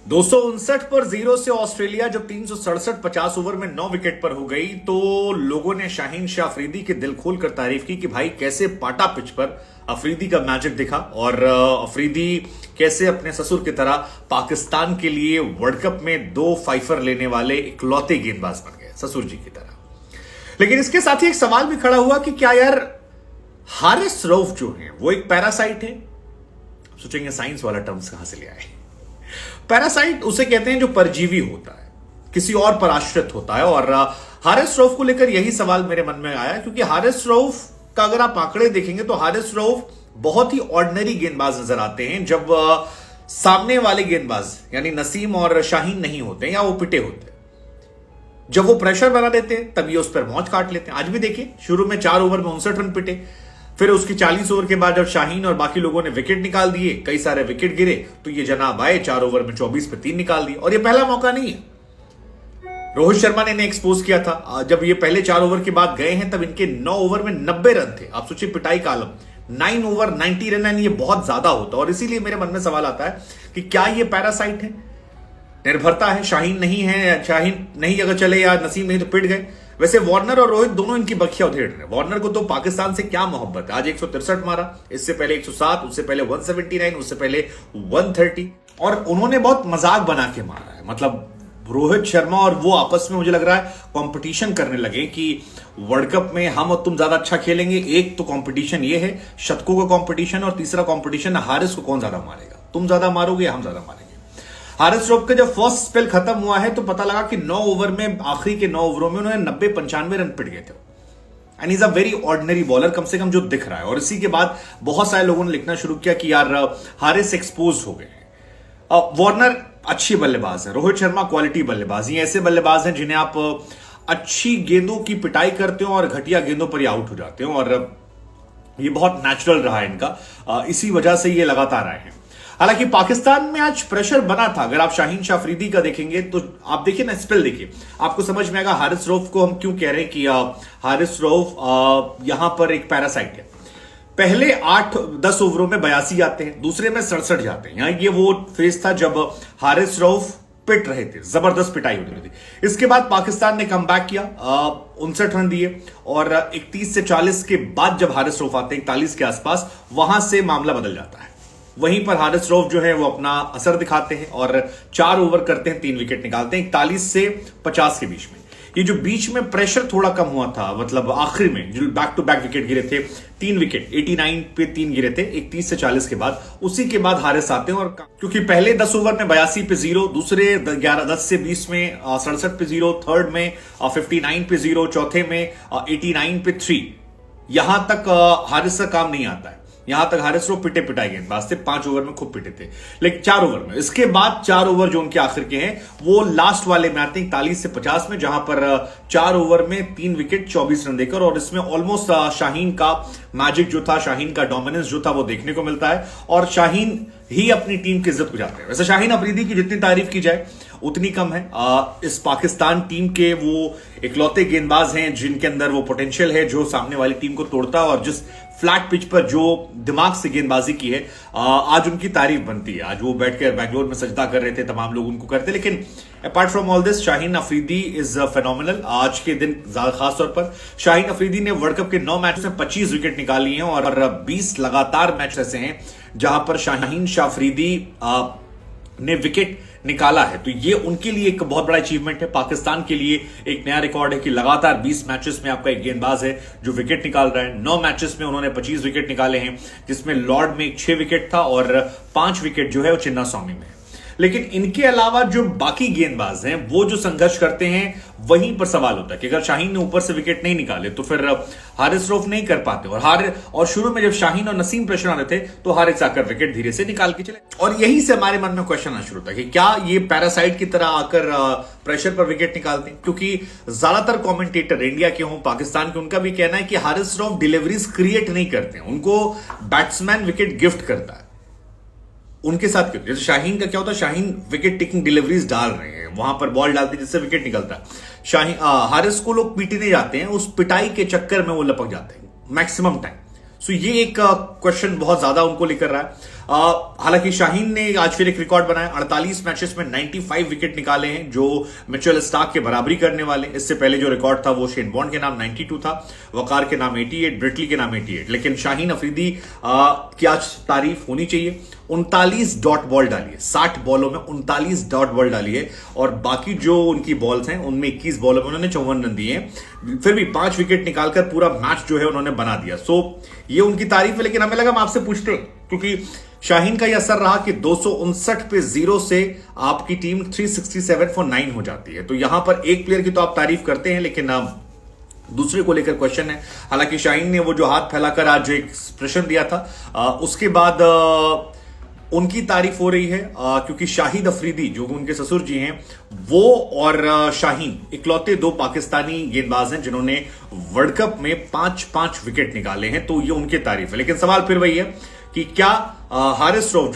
259 पर 0 से ऑस्ट्रेलिया जब 367 50 ओवर में 9 विकेट पर हो गई तो लोगों ने शाहीन शाह अफरीदी की दिल खोलकर तारीफ की कि भाई कैसे पाटा पिच पर अफरीदी का मैजिक दिखा और अफरीदी कैसे अपने ससुर की तरह पाकिस्तान के लिए वर्ल्ड कप में 2 फाइफर लेने वाले इकलौते गेंदबाज बन गए ससुर जी की तरह। लेकिन इसके साथ ही एक सवाल भी खड़ा हुआ कि क्या यार हारिस रऊफ जो है वो एक पैरासाइट है। सोचेंगे साइंस वाला टर्म्स कहां से ले आए। पैरासाइट उसे कहते हैं जो परजीवी होता है, किसी और पर आश्रित होता है। और हारिस रऊफ को लेकर यही सवाल मेरे मन में आया क्योंकि हारिस रऊफ का अगर आप आंकड़े देखेंगे तो हारिस रऊफ बहुत ही ऑर्डिनरी गेंदबाज नजर आते हैं जब सामने वाले गेंदबाज यानी नसीम और शाहीन नहीं होते या वो पिटे होते हैं। जब वो प्रेशर बना देते हैं तब ये उस पर मौज काट लेते हैं। आज भी देखिए शुरू में 4 ओवर में 59 रन पिटे, फिर उसकी 40 ओवर के बाद जब शाहीन और बाकी लोगों ने विकेट निकाल दिए, कई सारे विकेट गिरे, तो ये जनाब आए 4 ओवर में 24 पे 3 निकाल दिए। और ये पहला मौका नहीं है, रोहित शर्मा ने इन्हें एक्सपोज किया था। जब ये पहले 4 ओवर के बाद गए हैं तब इनके 9 ओवर में 90 रन थे। आप सोचिए पिटाई का आलम, 9 ओवर 90 रन, ये बहुत ज्यादा होता है। और इसीलिए मेरे मन में सवाल आता है कि क्या ये पैरासाइट है, निर्भरता है। शाहीन नहीं है, शाहीन नहीं अगर चले या नसीम नहीं तो पिट गए। वैसे वार्नर और रोहित दोनों इनकी बखिया उधेड़ रहे हैं। वार्नर को तो पाकिस्तान से क्या मोहब्बत है। आज 163 मारा, इससे पहले 107, उससे पहले 179, उससे पहले 130, और उन्होंने बहुत मजाक बना के मारा है। मतलब रोहित शर्मा और वो आपस में मुझे लग रहा है कंपटीशन करने लगे कि वर्ल्ड कप में हम और तुम ज्यादा अच्छा खेलेंगे। एक तो कंपटीशन ये है शतकों का कंपटीशन, और तीसरा कंपटीशन हारिस को कौन ज्यादा मारेगा, तुम ज्यादा मारोगे या हम ज्यादा मारेंगे। हारिस रऊफ का जब फर्स्ट स्पेल खत्म हुआ है तो पता लगा कि 9 ओवर में, आखिरी के 9 ओवरों में उन्होंने 90-95 रन पिट गए थे। And is a very ordinary bowler, कम से कम जो दिख रहा है। और इसी के बाद बहुत सारे लोगों ने लिखना शुरू किया कि यार हारिस एक्सपोज हो गए हैं। वार्नर अच्छी बल्लेबाज है, रोहित शर्मा क्वालिटी बल्लेबाज, ये ऐसे बल्लेबाज हैं जिन्हें आप अच्छी गेंदों की पिटाई करते हो और घटिया गेंदों पर ही आउट हो जाते हो। और ये बहुत नेचुरल रहा है इनका, इसी वजह से ये लगातार आए हैं। हालांकि पाकिस्तान में आज प्रेशर बना था। अगर आप शाहीन शाह अफरीदी का देखेंगे तो आप देखिए ना, स्पेल देखिए, आपको समझ में आएगा हारिस रऊफ को हम क्यों कह रहे हैं कि हारिस रऊफ यहां पर एक पैरासाइट है। पहले 8-10 ओवरों में 82 आते हैं, दूसरे में 67 जाते हैं। यहां ये वो फेज था जब हारिस रऊफ पिट रहे थे, जबरदस्त पिटाई हो रही थी। इसके बाद पाकिस्तान ने कम बैक किया, 59 रन दिए, और 31 से 40 के बाद जब हारिस रऊफ आते हैं 41 के आसपास, वहां से मामला बदल जाता है। वहीं पर हारिस रऊफ जो है वो अपना असर दिखाते हैं और 4 ओवर करते हैं, 3 विकेट निकालते हैं 41 से 50 के बीच में। ये जो बीच में प्रेशर थोड़ा कम हुआ था, मतलब आखिर में जो बैक टू बैक विकेट गिरे थे, 3 विकेट 89 पे 3 गिरे थे 31 से 40 के बाद, उसी के बाद हारिस आते हैं। और क्योंकि पहले 10 ओवर में 82 पे 0, दूसरे 10 से 20 में 67 पे 0, थर्ड में 59 पे 0, चौथे में 89 पे 3, यहां तक हारिस का काम नहीं आता है। यहां तक हारिस रऊफ पिटे पिटाई गेंदबाज थे, 5 ओवर में खूब पिटे थे, लेकिन 4 ओवर में। इसके बाद 4 ओवर जो उनके आखिर के हैं वो लास्ट वाले में आते हैं 41 से 50 में, जहां पर 4 ओवर में 3 विकेट 24 रन देकर। और इसमें ऑलमोस्ट शाहीन का मैजिक जो था, शाहीन का डोमिनेंस जो था वो देखने को मिलता है, और शाहीन ही अपनी टीम की इज्जत को जाते हैं। वैसे शाहीन अफरीदी की जितनी तारीफ की जाए उतनी कम है। इस पाकिस्तान टीम के वो इकलौते गेंदबाज हैं जिनके अंदर वो पोटेंशियल है जो सामने वाली टीम को तोड़ता है, और जिस फ्लैट पिच पर जो दिमाग से गेंदबाजी की है, आज उनकी तारीफ बनती है। आज वो बैठकर बेंगलोर में सजदा कर रहे थे, तमाम लोग उनको करते। लेकिन apart from all this, Shaheen Afridi is phenomenal. आज के दिन खास तौर पर शाहीन अफरीदी ने वर्ल्ड कप के 9 मैच में 25 विकेट निकाली हैं, और 20 लगातार मैच ऐसे हैं जहां पर शाहीन शाह अफरीदी ने विकेट निकाला है। तो ये उनके लिए एक बहुत बड़ा अचीवमेंट है। पाकिस्तान के लिए एक नया रिकॉर्ड है कि लगातार 20 मैचेस में आपका एक गेंदबाज है जो विकेट निकाल रहा है। 9 मैचेस में उन्होंने 25 विकेट निकाले हैं, जिसमें लॉर्ड में 6 विकेट था और 5 विकेट जो है वो चिन्नास्वामी में है। लेकिन इनके अलावा जो बाकी गेंदबाज हैं वो जो संघर्ष करते हैं, वहीं पर सवाल होता है कि अगर शाहीन ने ऊपर से विकेट नहीं निकाले तो फिर हारिस रऊफ नहीं कर पाते। और शुरू में जब शाहीन और नसीम प्रेशर आ रहे थे तो हारिस आकर विकेट धीरे से निकाल के चले। और यही से हमारे मन में क्वेश्चन आना शुरू होता है कि क्या ये पैरासाइट की तरह आकर प्रेशर पर विकेट निकालते हैं। क्योंकि ज्यादातर कमेंटेटर इंडिया के हों, पाकिस्तान के, उनका भी कहना है कि हारिस रऊफ डिलीवरीज क्रिएट नहीं करते हैं, उनको बैट्समैन विकेट गिफ्ट करता है। उनके साथ क्यों? जैसे शाहीन का क्या होता है, शाहीन विकेट टेकिंग डिलीवरीज डाल रहे हैं, वहां पर बॉल डालते हैं जिससे विकेट निकलता है। हारिस को लोग पीटने जाते हैं, उस पिटाई के चक्कर में वो लपक जाते हैं मैक्सिमम टाइम। सो ये एक क्वेश्चन बहुत ज्यादा उनको लेकर रहा है। हालांकि शाहीन ने आज फिर एक रिकॉर्ड बनाया, 48 मैचेस में 95 विकेट निकाले हैं, जो मिचेल स्टार्क के बराबरी करने वाले। इससे पहले जो रिकॉर्ड था वो शेन बॉन्ड के नाम 92 था, वकार के नाम 88, ब्रिटली के नाम 88। लेकिन शाहीन अफरीदी की आज तारीफ होनी चाहिए। 39 डॉट बॉल डाली है, 60 बॉलों में 39 डॉट बॉल डाली है, और बाकी जो उनकी बॉल्स हैं उनमें 21 बॉलों में उन्होंने 54 रन दिए हैं। फिर भी 5 विकेट निकालकर पूरा मैच जो है उन्होंने बना दिया। सो ये उनकी तारीफ है। लेकिन हमें लगा हम आपसे पूछते हैं, क्योंकि शाहीन का यह असर रहा कि 259 पे 0 से आपकी टीम 367 फॉर 9 हो जाती है। तो यहां पर एक प्लेयर की तो आप तारीफ करते हैं, लेकिन दूसरे को लेकर क्वेश्चन है। हालांकि शाहीन ने वो जो हाथ फैलाकर आज एक एक्सप्रेशन दिया था, उसके बाद उनकी तारीफ हो रही है, क्योंकि शाहिद अफरीदी जो उनके ससुर जी हैं, वो और शाहीन इकलौते 2 पाकिस्तानी गेंदबाज हैं जिन्होंने वर्ल्ड कप में 5-5 विकेट निकाले हैं। तो ये उनकी तारीफ है। लेकिन सवाल फिर वही है कि क्या हारिस रऊफ जो